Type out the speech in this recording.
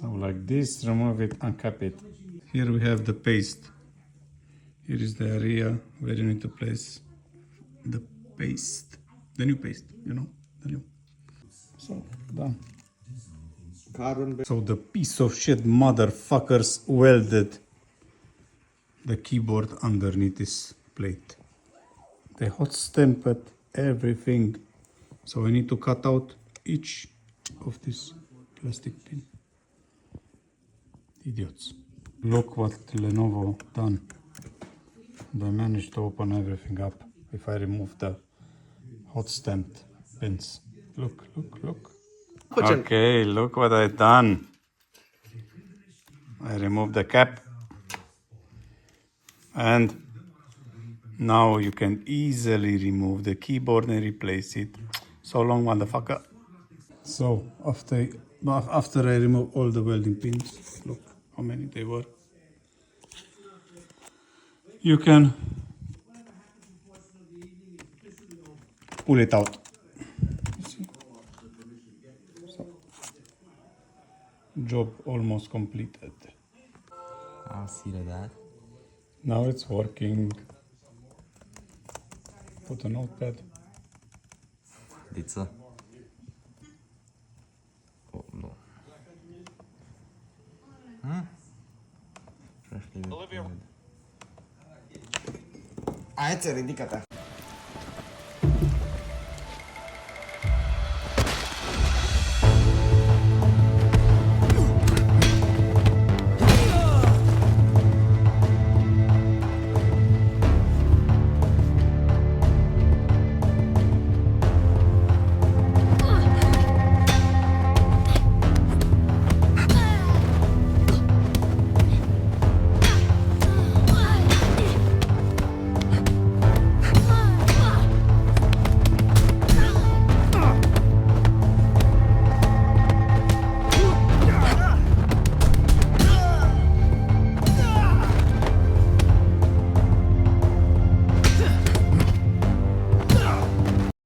So like this, remove it, uncap it. Here we have the paste. Here is the area where you need to place the paste. The new paste, you know, the new. So, done. So the piece of shit motherfuckers welded the keyboard underneath this plate. They hot stamped everything. So I need to cut out each of this plastic pin. Idiots. Look what Lenovo done. They managed to open everything up if I remove the hot stamped pins. Look, look, look. Okay, look what I done. I removed the cap. And now you can easily remove the keyboard and replace it. So long, motherfucker. So after I remove all the welding pins, look how many they were. You can pull it out. You see? So, job almost completed. I'll see to that. Now it's working. Put a notepad. Diță. Oh, nu. Hai, ți ridică-te.